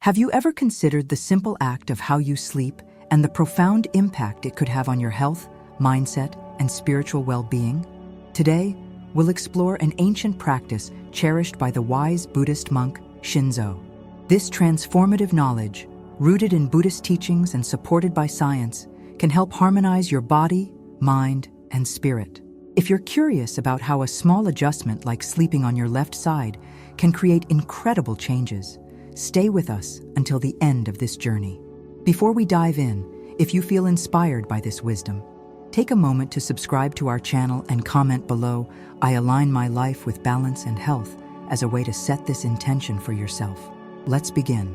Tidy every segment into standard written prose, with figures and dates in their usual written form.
Have you ever considered the simple act of how you sleep and the profound impact it could have on your health, mindset, and spiritual well-being? Today, we'll explore an ancient practice cherished by the wise Buddhist monk Shinzo. This transformative knowledge, rooted in Buddhist teachings and supported by science, can help harmonize your body, mind, and spirit. If you're curious about how a small adjustment like sleeping on your left side can create incredible changes, stay with us until the end of this journey. Before we dive in, if you feel inspired by this wisdom, take a moment to subscribe to our channel and comment below, "I align my life with balance and health," as a way to set this intention for yourself. Let's begin.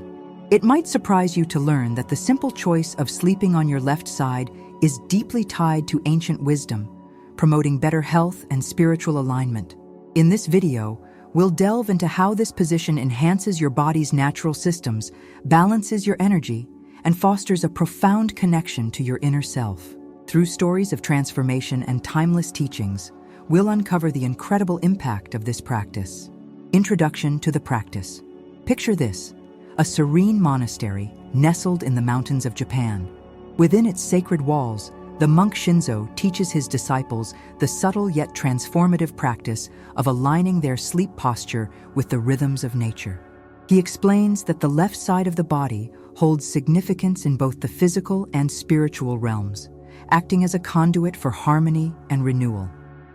It might surprise you to learn that the simple choice of sleeping on your left side is deeply tied to ancient wisdom, promoting better health and spiritual alignment. In this video, we'll delve into how this position enhances your body's natural systems, balances your energy, and fosters a profound connection to your inner self. Through stories of transformation and timeless teachings, we'll uncover the incredible impact of this practice. Introduction to the practice. Picture this: a serene monastery nestled in the mountains of Japan. Within its sacred walls, the monk Shinzo teaches his disciples the subtle yet transformative practice of aligning their sleep posture with the rhythms of nature. He explains that the left side of the body holds significance in both the physical and spiritual realms, acting as a conduit for harmony and renewal.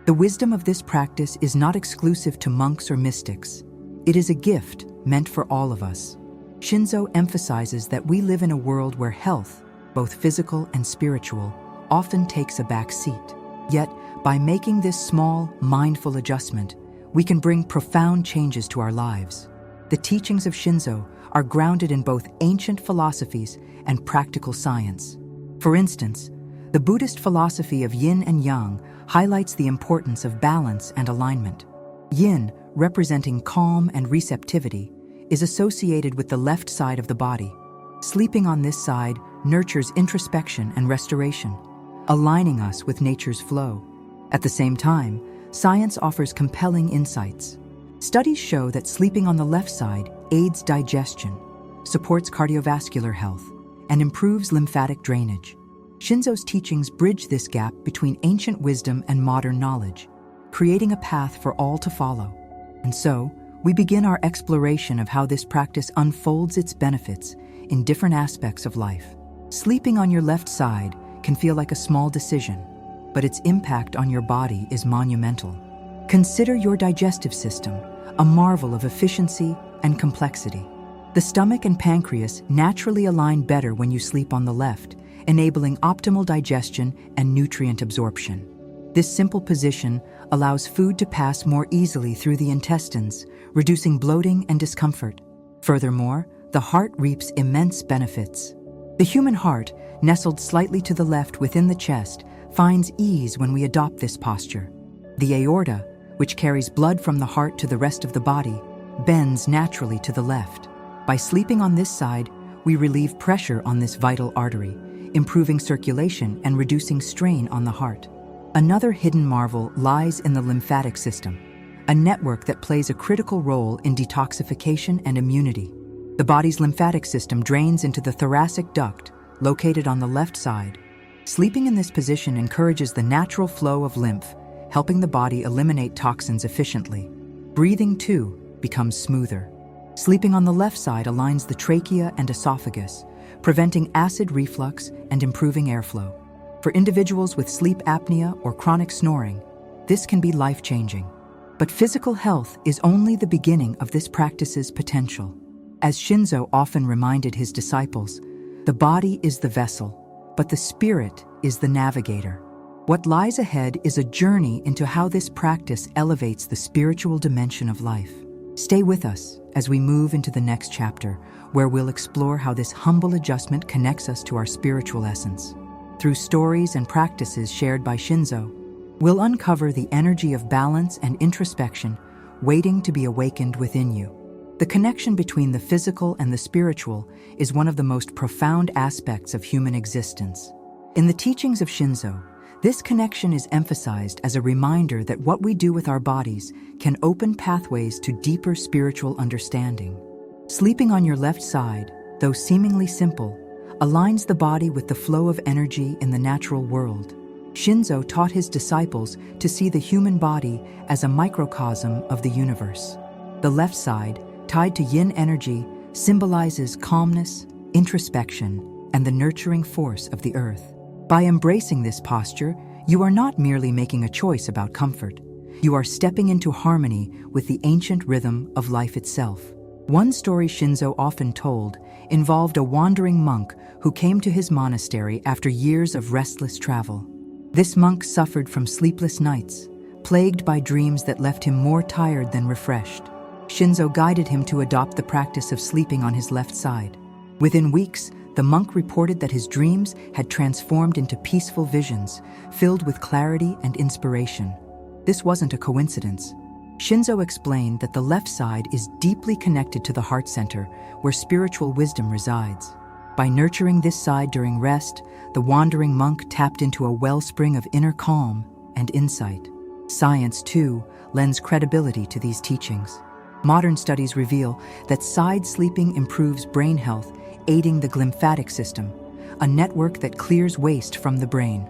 The wisdom of this practice is not exclusive to monks or mystics. It is a gift meant for all of us. Shinzo emphasizes that we live in a world where health, both physical and spiritual, often takes a back seat. Yet, by making this small, mindful adjustment, we can bring profound changes to our lives. The teachings of Shinzo are grounded in both ancient philosophies and practical science. For instance, the Buddhist philosophy of Yin and Yang highlights the importance of balance and alignment. Yin, representing calm and receptivity, is associated with the left side of the body. Sleeping on this side nurtures introspection and restoration, aligning us with nature's flow. At the same time, science offers compelling insights. Studies show that sleeping on the left side aids digestion, supports cardiovascular health, and improves lymphatic drainage. Shinzo's teachings bridge this gap between ancient wisdom and modern knowledge, creating a path for all to follow. And so, we begin our exploration of how this practice unfolds its benefits in different aspects of life. Sleeping on your left side can feel like a small decision, but its impact on your body is monumental. Consider your digestive system, a marvel of efficiency and complexity. The stomach and pancreas naturally align better when you sleep on the left, enabling optimal digestion and nutrient absorption. This simple position allows food to pass more easily through the intestines, reducing bloating and discomfort. Furthermore, the heart reaps immense benefits. The human heart, nestled slightly to the left within the chest, finds ease when we adopt this posture. The aorta, which carries blood from the heart to the rest of the body, bends naturally to the left. By sleeping on this side, we relieve pressure on this vital artery, improving circulation and reducing strain on the heart. Another hidden marvel lies in the lymphatic system, a network that plays a critical role in detoxification and immunity. The body's lymphatic system drains into the thoracic duct, located on the left side. Sleeping in this position encourages the natural flow of lymph, helping the body eliminate toxins efficiently. Breathing, too, becomes smoother. Sleeping on the left side aligns the trachea and esophagus, preventing acid reflux and improving airflow. For individuals with sleep apnea or chronic snoring, this can be life-changing. But physical health is only the beginning of this practice's potential. As Shinzo often reminded his disciples, the body is the vessel, but the spirit is the navigator. What lies ahead is a journey into how this practice elevates the spiritual dimension of life. Stay with us as we move into the next chapter, where we'll explore how this humble adjustment connects us to our spiritual essence. Through stories and practices shared by Shinzo, we'll uncover the energy of balance and introspection waiting to be awakened within you. The connection between the physical and the spiritual is one of the most profound aspects of human existence. In the teachings of Shinzo, this connection is emphasized as a reminder that what we do with our bodies can open pathways to deeper spiritual understanding. Sleeping on your left side though seemingly simple, aligns the body with the flow of energy in the natural world. Shinzo taught his disciples to see the human body as a microcosm of the universe. The left side, tied to yin energy, symbolizes calmness, introspection, and the nurturing force of the earth. By embracing this posture, you are not merely making a choice about comfort. You are stepping into harmony with the ancient rhythm of life itself. One story Shinzo often told involved a wandering monk who came to his monastery after years of restless travel. This monk suffered from sleepless nights, plagued by dreams that left him more tired than refreshed. Shinzo guided him to adopt the practice of sleeping on his left side. Within weeks, the monk reported that his dreams had transformed into peaceful visions, filled with clarity and inspiration. This wasn't a coincidence. Shinzo explained that the left side is deeply connected to the heart center, where spiritual wisdom resides. By nurturing this side during rest, the wandering monk tapped into a wellspring of inner calm and insight. Science, too, lends credibility to these teachings. Modern studies reveal that side sleeping improves brain health, aiding the lymphatic system, a network that clears waste from the brain.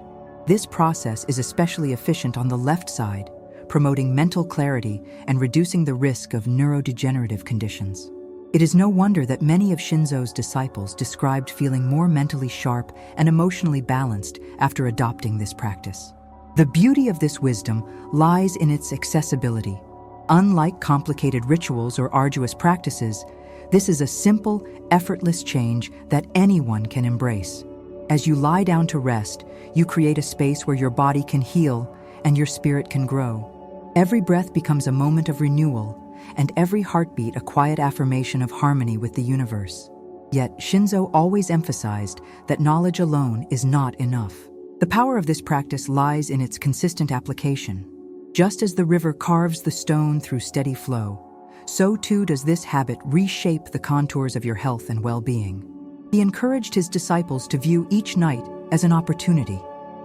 This process is especially efficient on the left side, promoting mental clarity and reducing the risk of neurodegenerative conditions. It is no wonder that many of Shinzo's disciples described feeling more mentally sharp and emotionally balanced after adopting this practice. The beauty of this wisdom lies in its accessibility. Unlike complicated rituals or arduous practices, this is a simple, effortless change that anyone can embrace. As you lie down to rest, you create a space where your body can heal and your spirit can grow. Every breath becomes a moment of renewal, and every heartbeat a quiet affirmation of harmony with the universe. Yet, Shinzo always emphasized that knowledge alone is not enough. The power of this practice lies in its consistent application. Just as the river carves the stone through steady flow, so too does this habit reshape the contours of your health and well-being. He encouraged his disciples to view each night as an opportunity,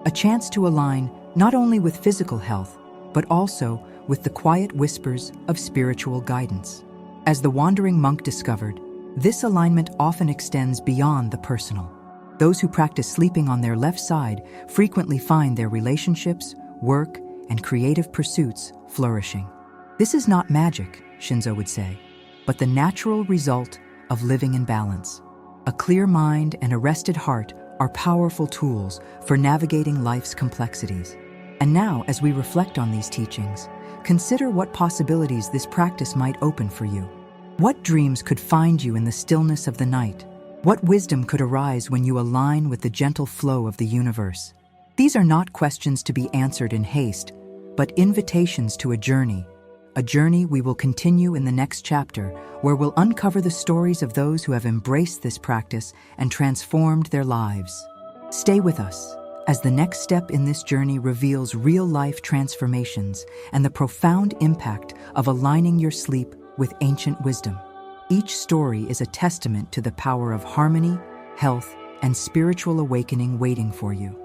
a chance to align not only with physical health, but also with the quiet whispers of spiritual guidance. As the wandering monk discovered, this alignment often extends beyond the personal. Those who practice sleeping on their left side frequently find their relationships, work, and creative pursuits flourishing. This is not magic, Shinzo would say, but the natural result of living in balance. A clear mind and a rested heart are powerful tools for navigating life's complexities. And now, as we reflect on these teachings, consider what possibilities this practice might open for you. What dreams could find you in the stillness of the night? What wisdom could arise when you align with the gentle flow of the universe? These are not questions to be answered in haste, but invitations to a journey we will continue in the next chapter, where we'll uncover the stories of those who have embraced this practice and transformed their lives. Stay with us, as the next step in this journey reveals real-life transformations and the profound impact of aligning your sleep with ancient wisdom. Each story is a testament to the power of harmony, health, and spiritual awakening waiting for you.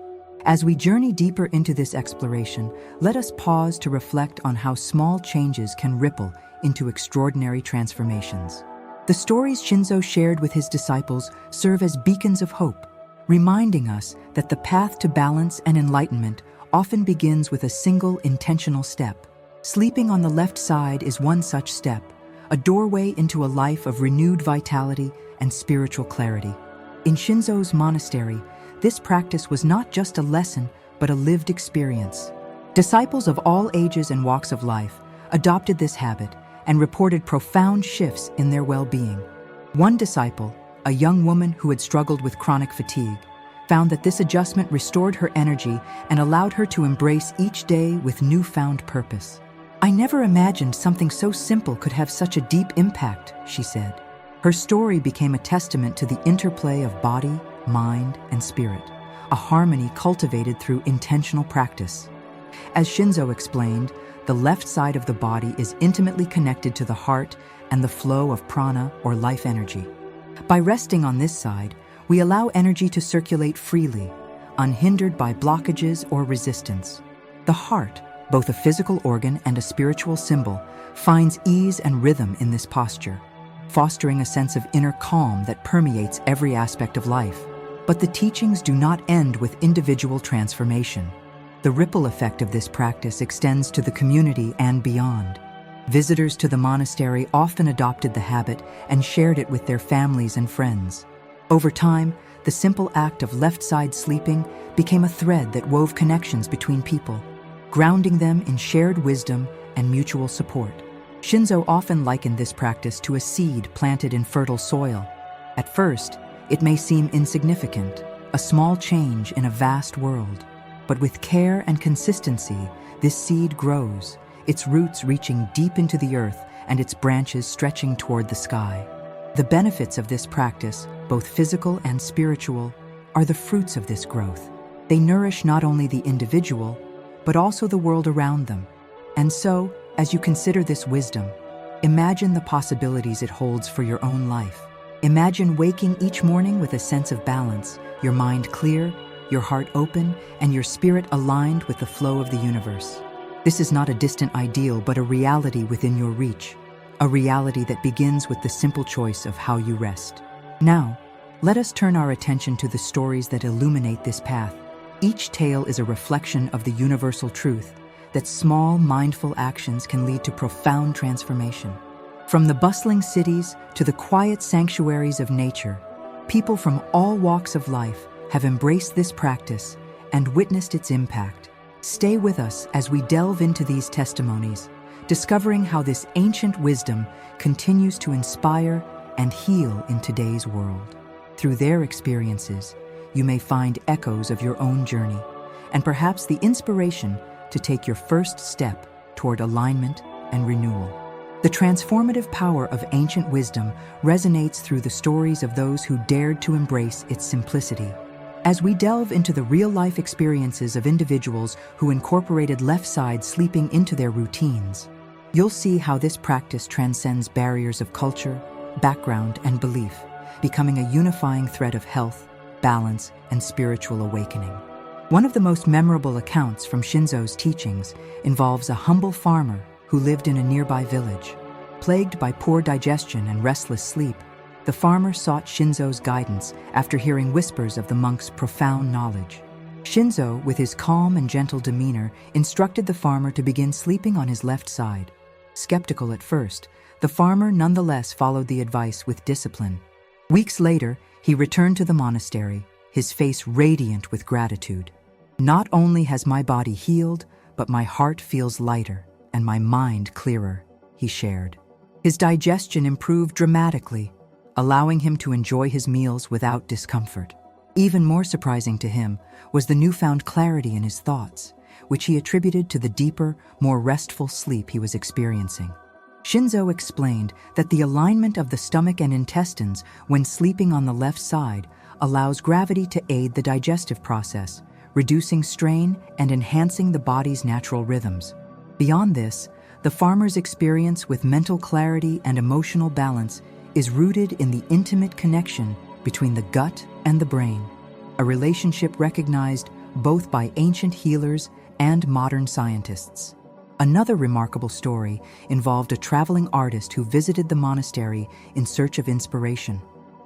As we journey deeper into this exploration, let us pause to reflect on how small changes can ripple into extraordinary transformations. The stories Shinzo shared with his disciples serve as beacons of hope, reminding us that the path to balance and enlightenment often begins with a single intentional step. Sleeping on the left side is one such step, a doorway into a life of renewed vitality and spiritual clarity. In Shinzo's monastery, this practice was not just a lesson, but a lived experience. Disciples of all ages and walks of life adopted this habit and reported profound shifts in their well-being. One disciple, a young woman who had struggled with chronic fatigue, found that this adjustment restored her energy and allowed her to embrace each day with newfound purpose. "I never imagined something so simple could have such a deep impact," she said. Her story became a testament to the interplay of body, mind, and spirit, a harmony cultivated through intentional practice. As Shinzo explained, the left side of the body is intimately connected to the heart and the flow of prana or life energy. By resting on this side, we allow energy to circulate freely, unhindered by blockages or resistance. The heart, both a physical organ and a spiritual symbol, finds ease and rhythm in this posture. fostering a sense of inner calm that permeates every aspect of life. But the teachings do not end with individual transformation. The ripple effect of this practice extends to the community and beyond. Visitors to the monastery often adopted the habit and shared it with their families and friends. Over time, the simple act of left-side sleeping became a thread that wove connections between people, grounding them in shared wisdom and mutual support. Shinzo often likened this practice to a seed planted in fertile soil. At first, it may seem insignificant, a small change in a vast world. But with care and consistency, this seed grows, its roots reaching deep into the earth and its branches stretching toward the sky. The benefits of this practice, both physical and spiritual, are the fruits of this growth. They nourish not only the individual, but also the world around them. And so, as you consider this wisdom, imagine the possibilities it holds for your own life. Imagine waking each morning with a sense of balance, your mind clear, your heart open, and your spirit aligned with the flow of the universe. This is not a distant ideal, but a reality within your reach, a reality that begins with the simple choice of how you rest. Now, let us turn our attention to the stories that illuminate this path. Each tale is a reflection of the universal truth that small, mindful actions can lead to profound transformation. From the bustling cities to the quiet sanctuaries of nature, people from all walks of life have embraced this practice and witnessed its impact. Stay with us as we delve into these testimonies, discovering how this ancient wisdom continues to inspire and heal in today's world. Through their experiences, you may find echoes of your own journey, and perhaps the inspiration to take your first step toward alignment and renewal. The transformative power of ancient wisdom resonates through the stories of those who dared to embrace its simplicity. As we delve into the real-life experiences of individuals who incorporated left-side sleeping into their routines, you'll see how this practice transcends barriers of culture, background, and belief, becoming a unifying thread of health, balance, and spiritual awakening. One of the most memorable accounts from Shinzo's teachings involves a humble farmer who lived in a nearby village. Plagued by poor digestion and restless sleep, the farmer sought Shinzo's guidance after hearing whispers of the monk's profound knowledge. Shinzo, with his calm and gentle demeanor, instructed the farmer to begin sleeping on his left side. Skeptical at first, the farmer nonetheless followed the advice with discipline. Weeks later, he returned to the monastery, his face radiant with gratitude. "Not only has my body healed, but my heart feels lighter and my mind clearer," he shared. His digestion improved dramatically, allowing him to enjoy his meals without discomfort. Even more surprising to him was the newfound clarity in his thoughts, which he attributed to the deeper, more restful sleep he was experiencing. Shinzo explained that the alignment of the stomach and intestines when sleeping on the left side allows gravity to aid the digestive process, reducing strain and enhancing the body's natural rhythms. Beyond this, the farmer's experience with mental clarity and emotional balance is rooted in the intimate connection between the gut and the brain, a relationship recognized both by ancient healers and modern scientists. Another remarkable story involved a traveling artist who visited the monastery in search of inspiration.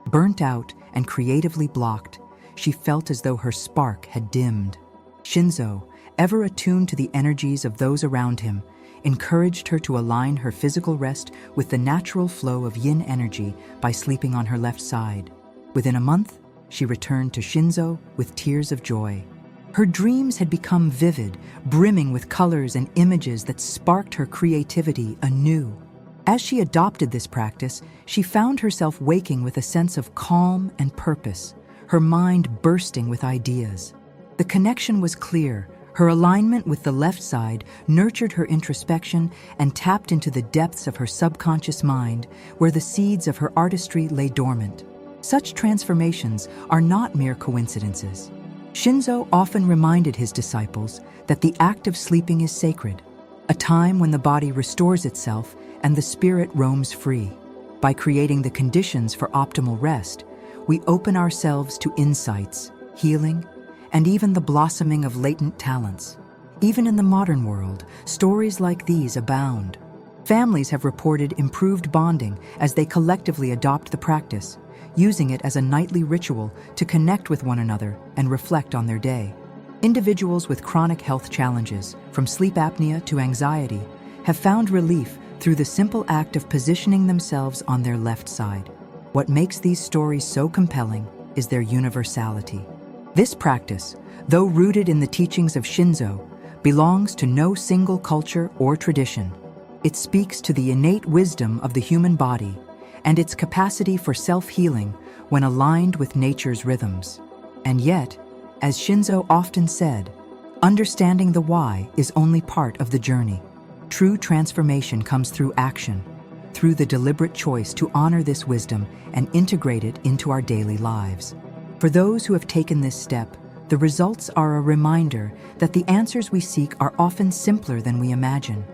Burnt out and creatively blocked, she felt as though her spark had dimmed. Shinzo, ever attuned to the energies of those around him, encouraged her to align her physical rest with the natural flow of yin energy by sleeping on her left side. Within a month, she returned to Shinzo with tears of joy. Her dreams had become vivid, brimming with colors and images that sparked her creativity anew. As she adopted this practice, she found herself waking with a sense of calm and purpose, her mind bursting with ideas. The connection was clear. Her alignment with the left side nurtured her introspection and tapped into the depths of her subconscious mind, where the seeds of her artistry lay dormant. Such transformations are not mere coincidences. Shinzo often reminded his disciples that the act of sleeping is sacred, a time when the body restores itself and the spirit roams free. By creating the conditions for optimal rest, we open ourselves to insights, healing, and even the blossoming of latent talents. Even in the modern world, stories like these abound. Families have reported improved bonding as they collectively adopt the practice, using it as a nightly ritual to connect with one another and reflect on their day. Individuals with chronic health challenges, from sleep apnea to anxiety, have found relief through the simple act of positioning themselves on their left side. What makes these stories so compelling is their universality. This practice, though rooted in the teachings of Shinzo, belongs to no single culture or tradition. It speaks to the innate wisdom of the human body and its capacity for self-healing when aligned with nature's rhythms. And yet, as Shinzo often said, understanding the why is only part of the journey. True transformation comes through action, through the deliberate choice to honor this wisdom and integrate it into our daily lives. For those who have taken this step, the results are a reminder that the answers we seek are often simpler than we imagine.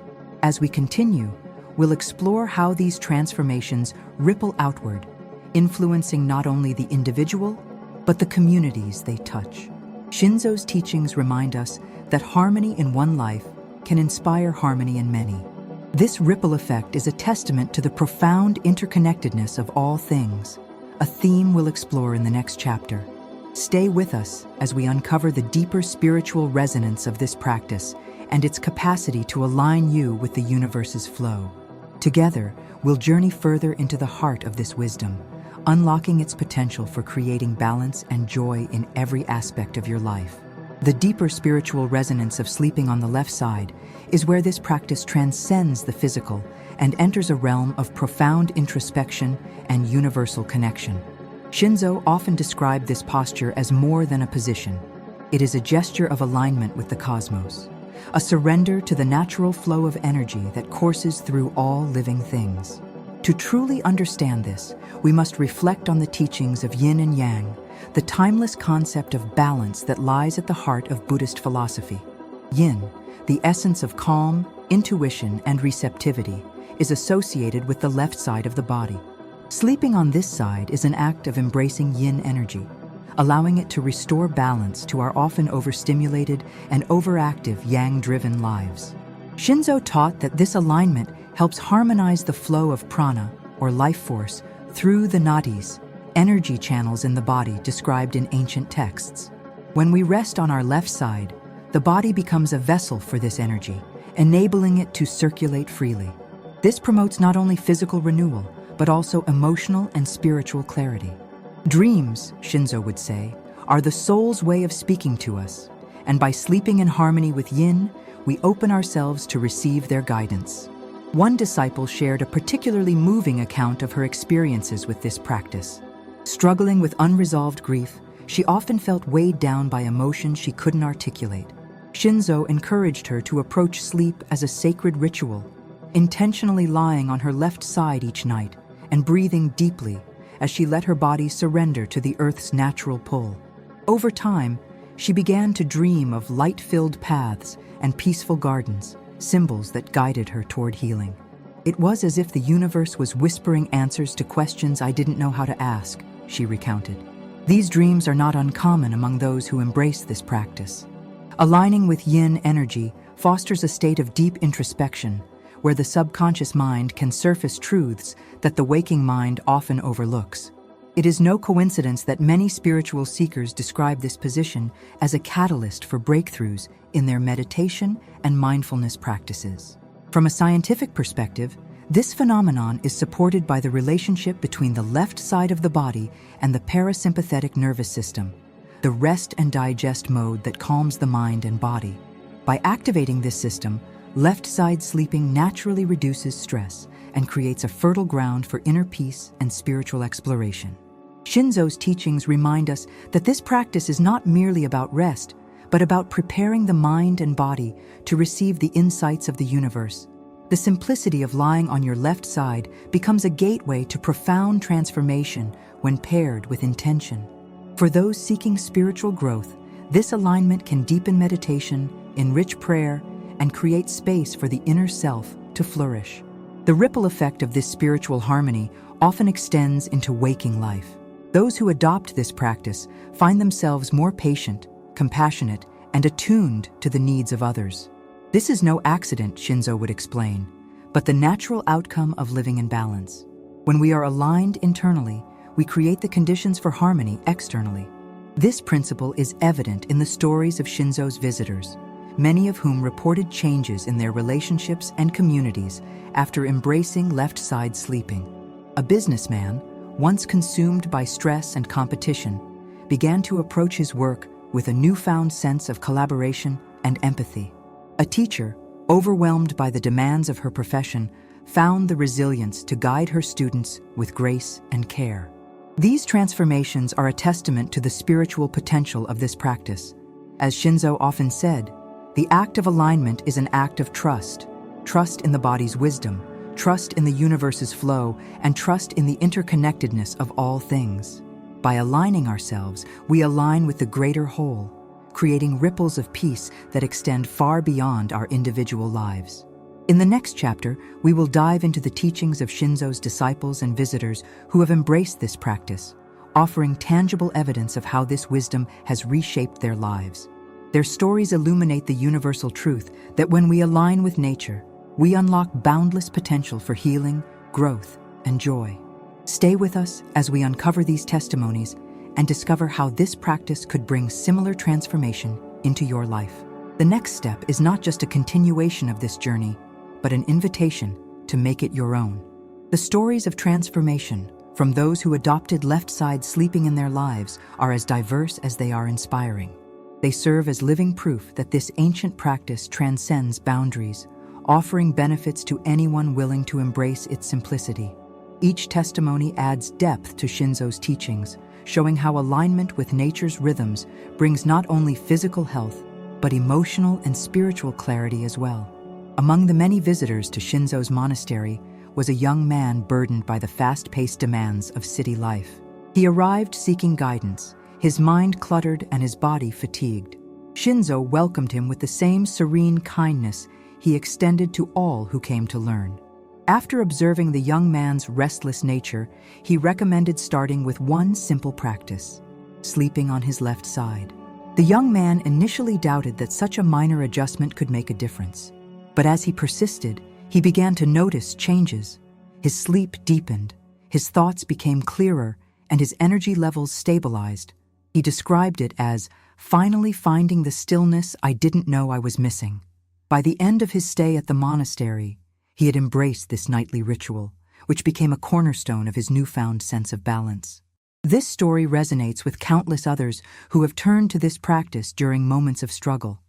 As we continue, we'll explore how these transformations ripple outward, influencing not only the individual, but the communities they touch. Shinzo's teachings remind us that harmony in one life can inspire harmony in many. This ripple effect is a testament to the profound interconnectedness of all things, a theme we'll explore in the next chapter. Stay with us as we uncover the deeper spiritual resonance of this practice and its capacity to align you with the universe's flow. Together, we'll journey further into the heart of this wisdom, unlocking its potential for creating balance and joy in every aspect of your life. The deeper spiritual resonance of sleeping on the left side is where this practice transcends the physical and enters a realm of profound introspection and universal connection. Shinzo often described this posture as more than a position. It is a gesture of alignment with the cosmos, a surrender to the natural flow of energy that courses through all living things. To truly understand this, we must reflect on the teachings of Yin and Yang, the timeless concept of balance that lies at the heart of Buddhist philosophy. Yin, the essence of calm, intuition, and receptivity, is associated with the left side of the body. Sleeping on this side is an act of embracing yin energy, allowing it to restore balance to our often overstimulated and overactive yang-driven lives. Shinzo taught that this alignment helps harmonize the flow of prana, or life force, through the nadis, energy channels in the body described in ancient texts. When we rest on our left side, the body becomes a vessel for this energy, enabling it to circulate freely. This promotes not only physical renewal, but also emotional and spiritual clarity. Dreams, Shinzo would say, are the soul's way of speaking to us, and by sleeping in harmony with yin, we open ourselves to receive their guidance. One disciple shared a particularly moving account of her experiences with this practice. Struggling with unresolved grief, she often felt weighed down by emotions she couldn't articulate. Shinzo encouraged her to approach sleep as a sacred ritual, intentionally lying on her left side each night and breathing deeply as she let her body surrender to the earth's natural pull. Over time, she began to dream of light-filled paths and peaceful gardens, symbols that guided her toward healing. It was as if the universe was whispering answers to questions I didn't know how to ask, she recounted. These dreams are not uncommon among those who embrace this practice. Aligning with yin energy fosters a state of deep introspection, where the subconscious mind can surface truths that the waking mind often overlooks. It is no coincidence that many spiritual seekers describe this position as a catalyst for breakthroughs in their meditation and mindfulness practices. From a scientific perspective, this phenomenon is supported by the relationship between the left side of the body and the parasympathetic nervous system, the rest and digest mode that calms the mind and body. By activating this system, left side sleeping naturally reduces stress and creates a fertile ground for inner peace and spiritual exploration. Shinzo's teachings remind us that this practice is not merely about rest, but about preparing the mind and body to receive the insights of the universe. The simplicity of lying on your left side becomes a gateway to profound transformation when paired with intention. For those seeking spiritual growth, this alignment can deepen meditation, enrich prayer, and create space for the inner self to flourish. The ripple effect of this spiritual harmony often extends into waking life. Those who adopt this practice find themselves more patient, compassionate, and attuned to the needs of others. This is no accident, Shinzo would explain, but the natural outcome of living in balance. When we are aligned internally, we create the conditions for harmony externally. This principle is evident in the stories of Shinzo's visitors, many of whom reported changes in their relationships and communities after embracing left-side sleeping. A businessman, once consumed by stress and competition, began to approach his work with a newfound sense of collaboration and empathy. A teacher, overwhelmed by the demands of her profession, found the resilience to guide her students with grace and care. These transformations are a testament to the spiritual potential of this practice. As Shinzo often said, the act of alignment is an act of trust. Trust in the body's wisdom, trust in the universe's flow, and trust in the interconnectedness of all things. By aligning ourselves, we align with the greater whole, creating ripples of peace that extend far beyond our individual lives. In the next chapter, we will dive into the teachings of Shinzo's disciples and visitors who have embraced this practice, offering tangible evidence of how this wisdom has reshaped their lives. Their stories illuminate the universal truth that when we align with nature, we unlock boundless potential for healing, growth, and joy. Stay with us as we uncover these testimonies and discover how this practice could bring similar transformation into your life. The next step is not just a continuation of this journey, but an invitation to make it your own. The stories of transformation from those who adopted left-side sleeping in their lives are as diverse as they are inspiring. They serve as living proof that this ancient practice transcends boundaries, offering benefits to anyone willing to embrace its simplicity. Each testimony adds depth to Shinzo's teachings, showing how alignment with nature's rhythms brings not only physical health, but emotional and spiritual clarity as well. Among the many visitors to Shinzo's monastery was a young man burdened by the fast-paced demands of city life. He arrived seeking guidance, his mind cluttered and his body fatigued. Shinzo welcomed him with the same serene kindness he extended to all who came to learn. After observing the young man's restless nature, he recommended starting with one simple practice: sleeping on his left side. The young man initially doubted that such a minor adjustment could make a difference. But as he persisted, he began to notice changes. His sleep deepened, his thoughts became clearer, and his energy levels stabilized. He described it as finally finding the stillness I didn't know I was missing. By the end of his stay at the monastery, he had embraced this nightly ritual, which became a cornerstone of his newfound sense of balance. This story resonates with countless others who have turned to this practice during moments of struggle.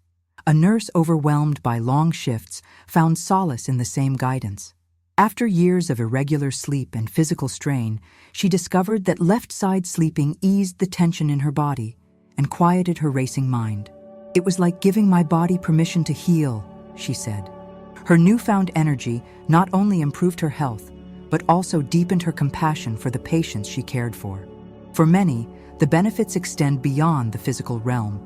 A nurse overwhelmed by long shifts found solace in the same guidance. After years of irregular sleep and physical strain, she discovered that left-side sleeping eased the tension in her body and quieted her racing mind. "It was like giving my body permission to heal," she said. Her newfound energy not only improved her health, but also deepened her compassion for the patients she cared for. For many, the benefits extend beyond the physical realm.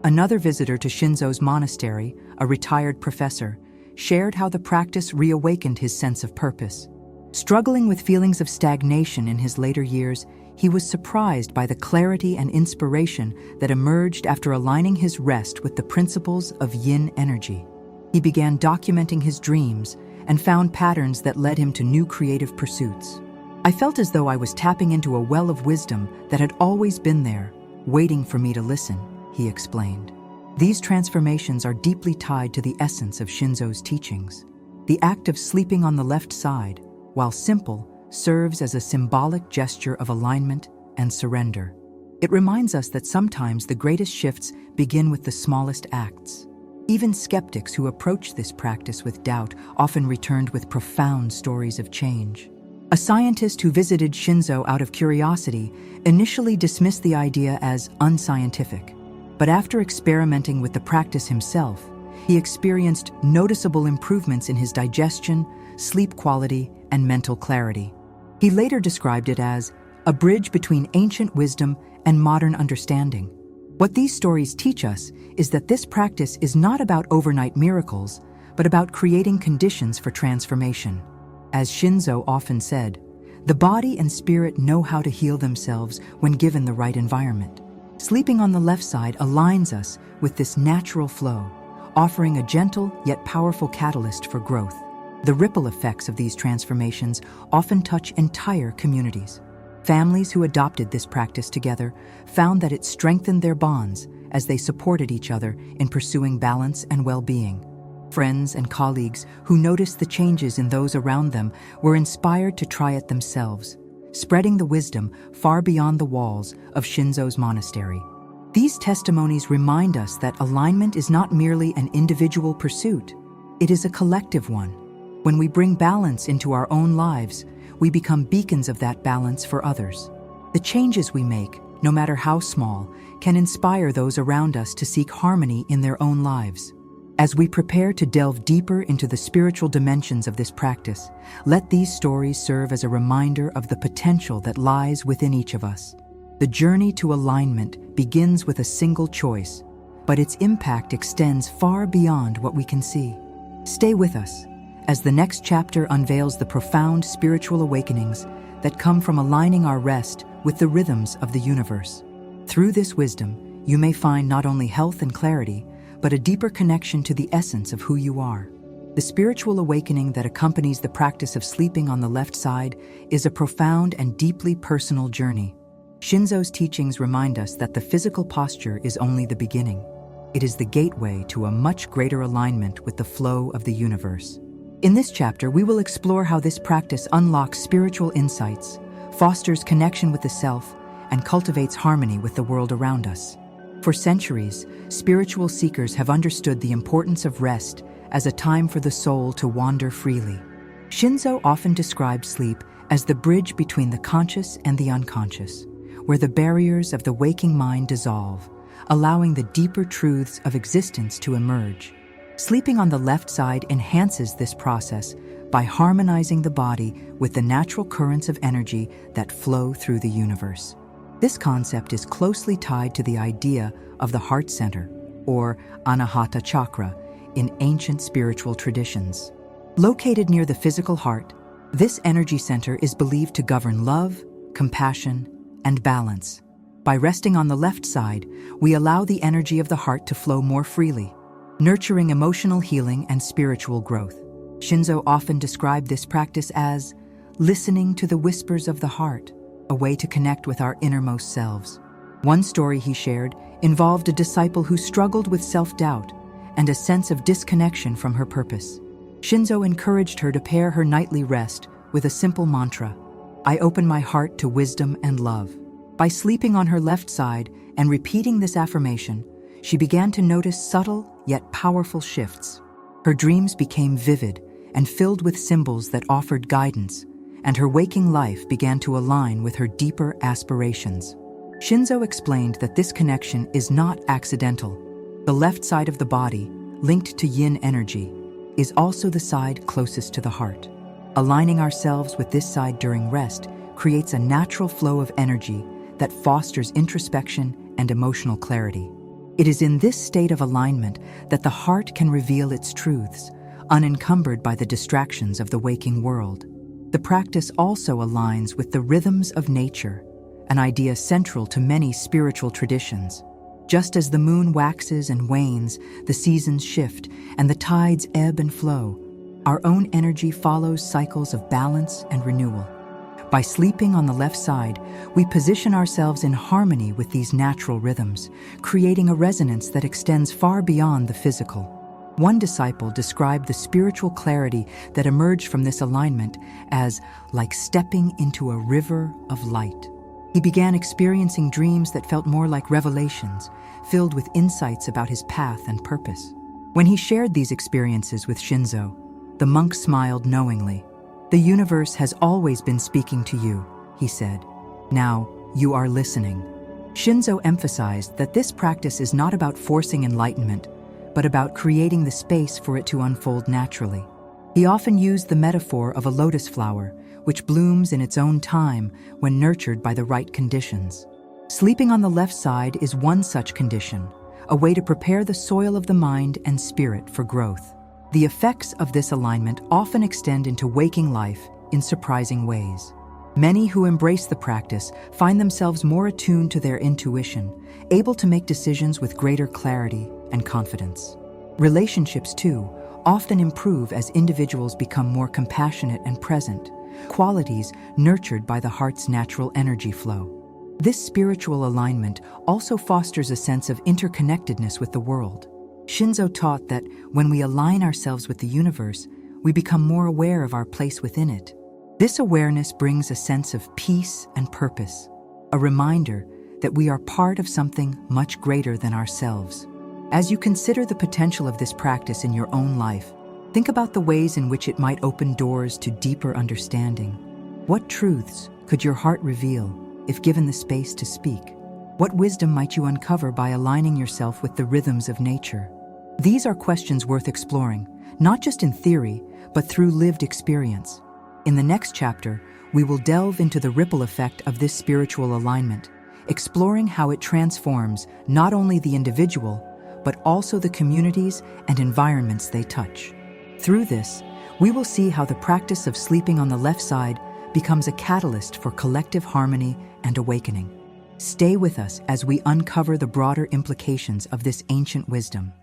Another visitor to Shinzo's monastery, a retired professor, shared how the practice reawakened his sense of purpose. Struggling with feelings of stagnation in his later years, he was surprised by the clarity and inspiration that emerged after aligning his rest with the principles of yin energy. He began documenting his dreams and found patterns that led him to new creative pursuits. "I felt as though I was tapping into a well of wisdom that had always been there, waiting for me to listen," he explained. These transformations are deeply tied to the essence of Shinzo's teachings. The act of sleeping on the left side, while simple, serves as a symbolic gesture of alignment and surrender. It reminds us that sometimes the greatest shifts begin with the smallest acts. Even skeptics who approach this practice with doubt often returned with profound stories of change. A scientist who visited Shinzo out of curiosity initially dismissed the idea as unscientific. But after experimenting with the practice himself, he experienced noticeable improvements in his digestion, sleep quality, and mental clarity. He later described it as a bridge between ancient wisdom and modern understanding. What these stories teach us is that this practice is not about overnight miracles, but about creating conditions for transformation. As Shinzo often said, the body and spirit know how to heal themselves when given the right environment. Sleeping on the left side aligns us with this natural flow, offering a gentle yet powerful catalyst for growth. The ripple effects of these transformations often touch entire communities. Families who adopted this practice together found that it strengthened their bonds as they supported each other in pursuing balance and well-being. Friends and colleagues who noticed the changes in those around them were inspired to try it themselves, spreading the wisdom far beyond the walls of Shinzo's monastery. These testimonies remind us that alignment is not merely an individual pursuit, it is a collective one. When we bring balance into our own lives, we become beacons of that balance for others. The changes we make, no matter how small, can inspire those around us to seek harmony in their own lives. As we prepare to delve deeper into the spiritual dimensions of this practice, let these stories serve as a reminder of the potential that lies within each of us. The journey to alignment begins with a single choice, but its impact extends far beyond what we can see. Stay with us as the next chapter unveils the profound spiritual awakenings that come from aligning our rest with the rhythms of the universe. Through this wisdom, you may find not only health and clarity, but a deeper connection to the essence of who you are. The spiritual awakening that accompanies the practice of sleeping on the left side is a profound and deeply personal journey. Shinzo's teachings remind us that the physical posture is only the beginning. It is the gateway to a much greater alignment with the flow of the universe. In this chapter, we will explore how this practice unlocks spiritual insights, fosters connection with the self, and cultivates harmony with the world around us. For centuries, spiritual seekers have understood the importance of rest as a time for the soul to wander freely. Shinzo often describes sleep as the bridge between the conscious and the unconscious, where the barriers of the waking mind dissolve, allowing the deeper truths of existence to emerge. Sleeping on the left side enhances this process by harmonizing the body with the natural currents of energy that flow through the universe. This concept is closely tied to the idea of the heart center, or Anahata chakra, in ancient spiritual traditions. Located near the physical heart, this energy center is believed to govern love, compassion, and balance. By resting on the left side, we allow the energy of the heart to flow more freely, nurturing emotional healing and spiritual growth. Shinzo often described this practice as listening to the whispers of the heart, a way to connect with our innermost selves. One story he shared involved a disciple who struggled with self-doubt and a sense of disconnection from her purpose. Shinzo encouraged her to pair her nightly rest with a simple mantra: "I open my heart to wisdom and love." By sleeping on her left side and repeating this affirmation, she began to notice subtle yet powerful shifts. Her dreams became vivid and filled with symbols that offered guidance, and her waking life began to align with her deeper aspirations. Shinzo explained that this connection is not accidental. The left side of the body, linked to yin energy, is also the side closest to the heart. Aligning ourselves with this side during rest creates a natural flow of energy that fosters introspection and emotional clarity. It is in this state of alignment that the heart can reveal its truths, unencumbered by the distractions of the waking world. The practice also aligns with the rhythms of nature, an idea central to many spiritual traditions. Just as the moon waxes and wanes, the seasons shift, and the tides ebb and flow, our own energy follows cycles of balance and renewal. By sleeping on the left side, we position ourselves in harmony with these natural rhythms, creating a resonance that extends far beyond the physical. One disciple described the spiritual clarity that emerged from this alignment as like stepping into a river of light. He began experiencing dreams that felt more like revelations, filled with insights about his path and purpose. When he shared these experiences with Shinzo, the monk smiled knowingly. "The universe has always been speaking to you," he said. "Now, you are listening." Shinzo emphasized that this practice is not about forcing enlightenment, but about creating the space for it to unfold naturally. He often used the metaphor of a lotus flower, which blooms in its own time when nurtured by the right conditions. Sleeping on the left side is one such condition, a way to prepare the soil of the mind and spirit for growth. The effects of this alignment often extend into waking life in surprising ways. Many who embrace the practice find themselves more attuned to their intuition, able to make decisions with greater clarity and confidence. Relationships, too, often improve as individuals become more compassionate and present, qualities nurtured by the heart's natural energy flow. This spiritual alignment also fosters a sense of interconnectedness with the world. Shinzo taught that when we align ourselves with the universe, we become more aware of our place within it. This awareness brings a sense of peace and purpose, a reminder that we are part of something much greater than ourselves. As you consider the potential of this practice in your own life, think about the ways in which it might open doors to deeper understanding. What truths could your heart reveal if given the space to speak? What wisdom might you uncover by aligning yourself with the rhythms of nature? These are questions worth exploring, not just in theory, but through lived experience. In the next chapter, we will delve into the ripple effect of this spiritual alignment, exploring how it transforms not only the individual, but also the communities and environments they touch. Through this, we will see how the practice of sleeping on the left side becomes a catalyst for collective harmony and awakening. Stay with us as we uncover the broader implications of this ancient wisdom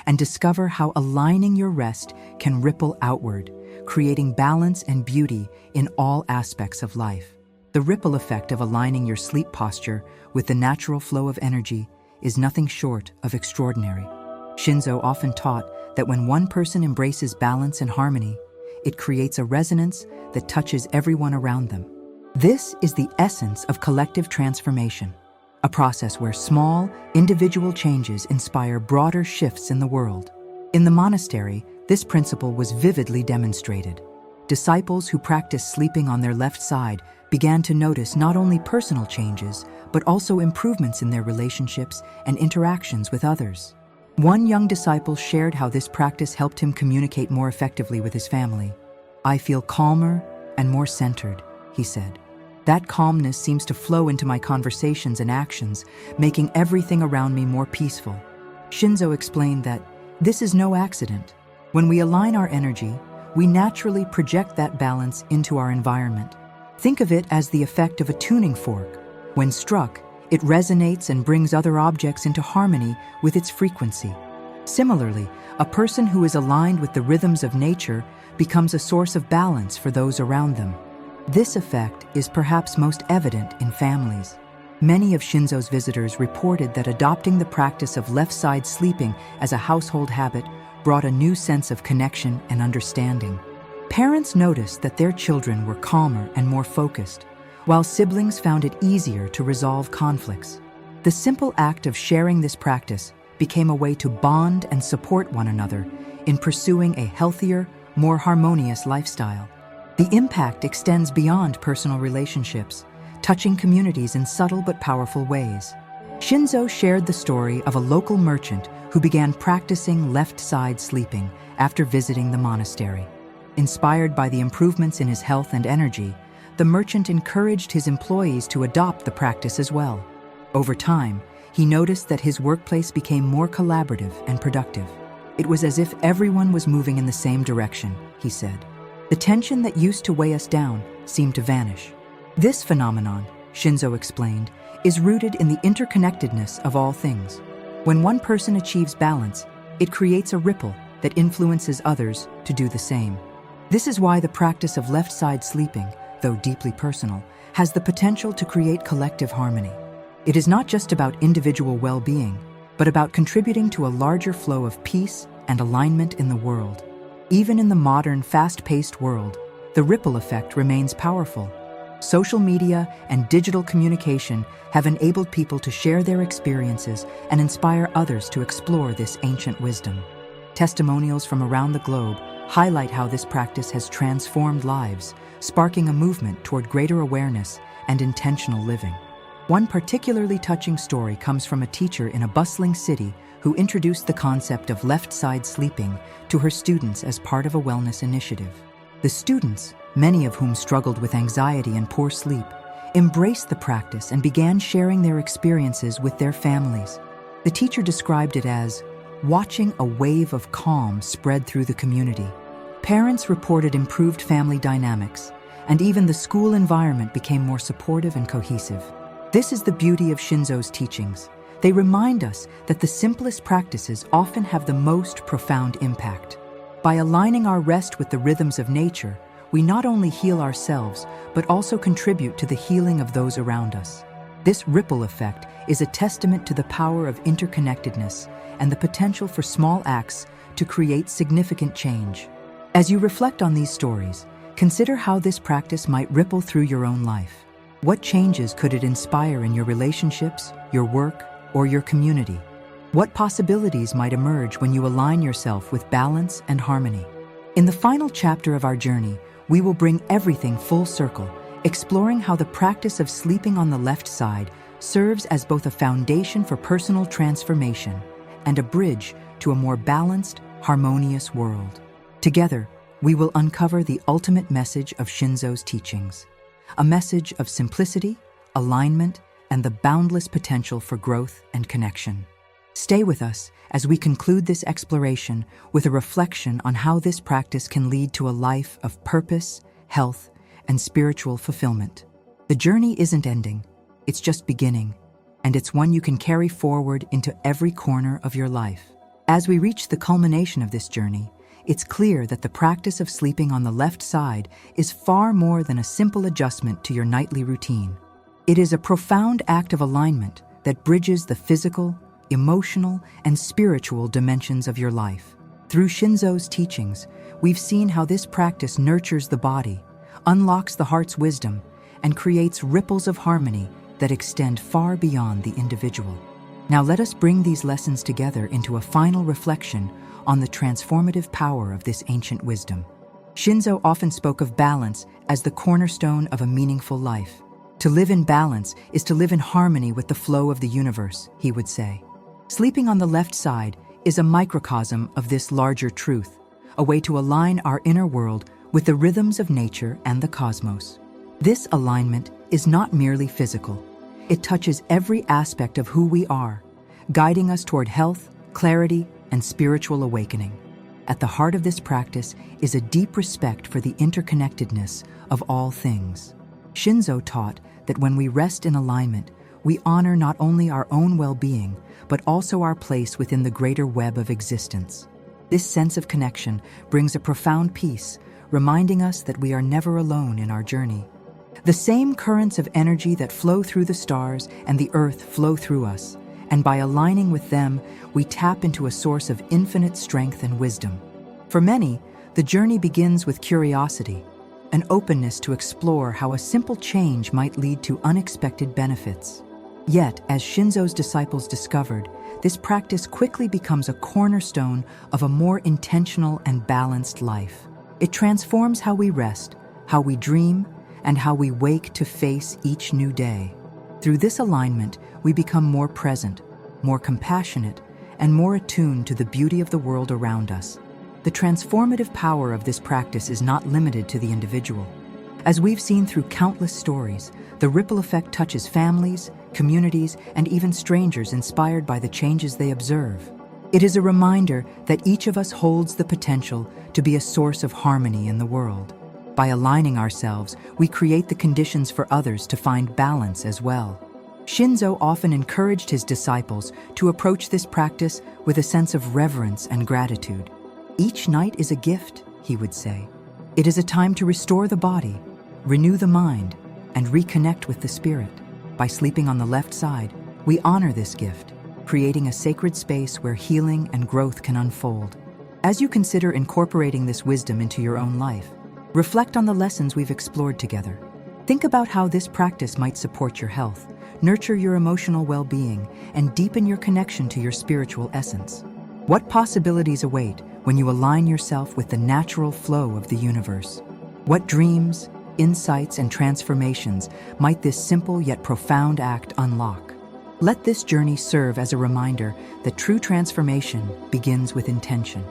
and discover how aligning your rest can ripple outward, creating balance and beauty in all aspects of life. The ripple effect of aligning your sleep posture with the natural flow of energy is nothing short of extraordinary. Shinzo often taught that when one person embraces balance and harmony, it creates a resonance that touches everyone around them. This is the essence of collective transformation, a process where small, individual changes inspire broader shifts in the world. In the monastery, this principle was vividly demonstrated. Disciples who practiced sleeping on their left side began to notice not only personal changes, but also improvements in their relationships and interactions with others. One young disciple shared how this practice helped him communicate more effectively with his family. "I feel calmer and more centered," he said. "That calmness seems to flow into my conversations and actions, making everything around me more peaceful." Shinzo explained that this is no accident. When we align our energy, we naturally project that balance into our environment. Think of it as the effect of a tuning fork. When struck, it resonates and brings other objects into harmony with its frequency. Similarly, a person who is aligned with the rhythms of nature becomes a source of balance for those around them. This effect is perhaps most evident in families. Many of Shinzo's visitors reported that adopting the practice of left-side sleeping as a household habit brought a new sense of connection and understanding. Parents noticed that their children were calmer and more focused, while siblings found it easier to resolve conflicts. The simple act of sharing this practice became a way to bond and support one another in pursuing a healthier, more harmonious lifestyle. The impact extends beyond personal relationships, touching communities in subtle but powerful ways. Shinzo shared the story of a local merchant who began practicing left-side sleeping after visiting the monastery. Inspired by the improvements in his health and energy, the merchant encouraged his employees to adopt the practice as well. Over time, he noticed that his workplace became more collaborative and productive. "It was as if everyone was moving in the same direction," he said. "The tension that used to weigh us down seemed to vanish." This phenomenon, Shinzo explained, is rooted in the interconnectedness of all things. When one person achieves balance, it creates a ripple that influences others to do the same. This is why the practice of left-side sleeping, though deeply personal, has the potential to create collective harmony. It is not just about individual well-being, but about contributing to a larger flow of peace and alignment in the world. Even in the modern, fast-paced world, the ripple effect remains powerful. Social media and digital communication have enabled people to share their experiences and inspire others to explore this ancient wisdom. Testimonials from around the globe highlight how this practice has transformed lives, sparking a movement toward greater awareness and intentional living. One particularly touching story comes from a teacher in a bustling city who introduced the concept of left-side sleeping to her students as part of a wellness initiative. The students, many of whom struggled with anxiety and poor sleep, embraced the practice and began sharing their experiences with their families. The teacher described it as watching a wave of calm spread through the community. Parents reported improved family dynamics, and even the school environment became more supportive and cohesive. This is the beauty of Shinzo's teachings. They remind us that the simplest practices often have the most profound impact. By aligning our rest with the rhythms of nature, we not only heal ourselves, but also contribute to the healing of those around us. This ripple effect is a testament to the power of interconnectedness and the potential for small acts to create significant change. As you reflect on these stories, consider how this practice might ripple through your own life. What changes could it inspire in your relationships, your work, or your community? What possibilities might emerge when you align yourself with balance and harmony? In the final chapter of our journey, we will bring everything full circle, exploring how the practice of sleeping on the left side serves as both a foundation for personal transformation and a bridge to a more balanced, harmonious world. Together, we will uncover the ultimate message of Shinzo's teachings, a message of simplicity, alignment, and the boundless potential for growth and connection. Stay with us as we conclude this exploration with a reflection on how this practice can lead to a life of purpose, health, and spiritual fulfillment. The journey isn't ending, it's just beginning, and it's one you can carry forward into every corner of your life. As we reach the culmination of this journey, it's clear that the practice of sleeping on the left side is far more than a simple adjustment to your nightly routine. It is a profound act of alignment that bridges the physical, emotional, and spiritual dimensions of your life. Through Shinzo's teachings, we've seen how this practice nurtures the body, unlocks the heart's wisdom, and creates ripples of harmony that extend far beyond the individual. Now let us bring these lessons together into a final reflection on the transformative power of this ancient wisdom. Shinzo often spoke of balance as the cornerstone of a meaningful life. To live in balance is to live in harmony with the flow of the universe, he would say. Sleeping on the left side is a microcosm of this larger truth, a way to align our inner world with the rhythms of nature and the cosmos. This alignment is not merely physical. It touches every aspect of who we are, guiding us toward health, clarity, and spiritual awakening. At the heart of this practice is a deep respect for the interconnectedness of all things. Shinzo taught that when we rest in alignment, we honor not only our own well-being, but also our place within the greater web of existence. This sense of connection brings a profound peace, reminding us that we are never alone in our journey. The same currents of energy that flow through the stars and the earth flow through us, and by aligning with them, we tap into a source of infinite strength and wisdom. For many, the journey begins with curiosity, an openness to explore how a simple change might lead to unexpected benefits. Yet, as Shinzo's disciples discovered, this practice quickly becomes a cornerstone of a more intentional and balanced life. It transforms how we rest, how we dream, and how we wake to face each new day. Through this alignment, we become more present, more compassionate, and more attuned to the beauty of the world around us. The transformative power of this practice is not limited to the individual. As we've seen through countless stories, the ripple effect touches families, communities, and even strangers inspired by the changes they observe. It is a reminder that each of us holds the potential to be a source of harmony in the world. By aligning ourselves, we create the conditions for others to find balance as well. Shinzo often encouraged his disciples to approach this practice with a sense of reverence and gratitude. Each night is a gift, he would say. It is a time to restore the body, renew the mind, and reconnect with the spirit. By sleeping on the left side, we honor this gift, creating a sacred space where healing and growth can unfold. As you consider incorporating this wisdom into your own life, reflect on the lessons we've explored together. Think about how this practice might support your health, nurture your emotional well-being, and deepen your connection to your spiritual essence. What possibilities await when you align yourself with the natural flow of the universe? What dreams, insights, and transformations might this simple yet profound act unlock? Let this journey serve as a reminder that true transformation begins with intention.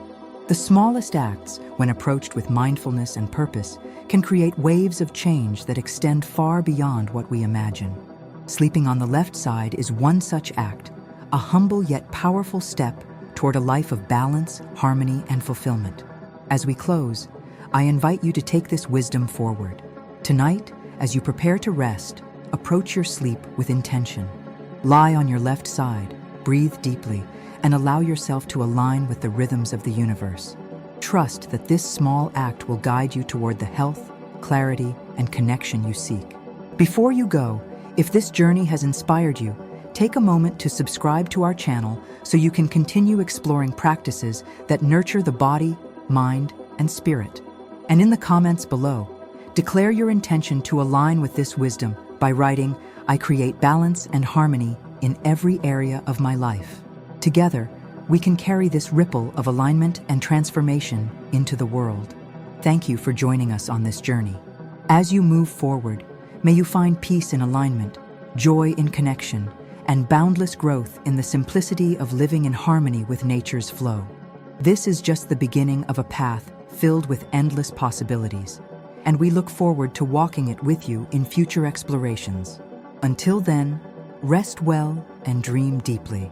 The smallest acts, when approached with mindfulness and purpose, can create waves of change that extend far beyond what we imagine. Sleeping on the left side is one such act, a humble yet powerful step toward a life of balance, harmony, and fulfillment. As we close, I invite you to take this wisdom forward. Tonight, as you prepare to rest, approach your sleep with intention. Lie on your left side, breathe deeply, and allow yourself to align with the rhythms of the universe. trust that this small act will guide you toward the health, clarity, and connection you seek. Before you go, if this journey has inspired you, take a moment to subscribe to our channel so you can continue exploring practices that nurture the body, mind, and spirit. And in the comments below, declare your intention to align with this wisdom by writing, "I create balance and harmony in every area of my life." Together, we can carry this ripple of alignment and transformation into the world. Thank you for joining us on this journey. As you move forward, may you find peace in alignment, joy in connection, and boundless growth in the simplicity of living in harmony with nature's flow. This is just the beginning of a path filled with endless possibilities, and we look forward to walking it with you in future explorations. Until then, rest well and dream deeply.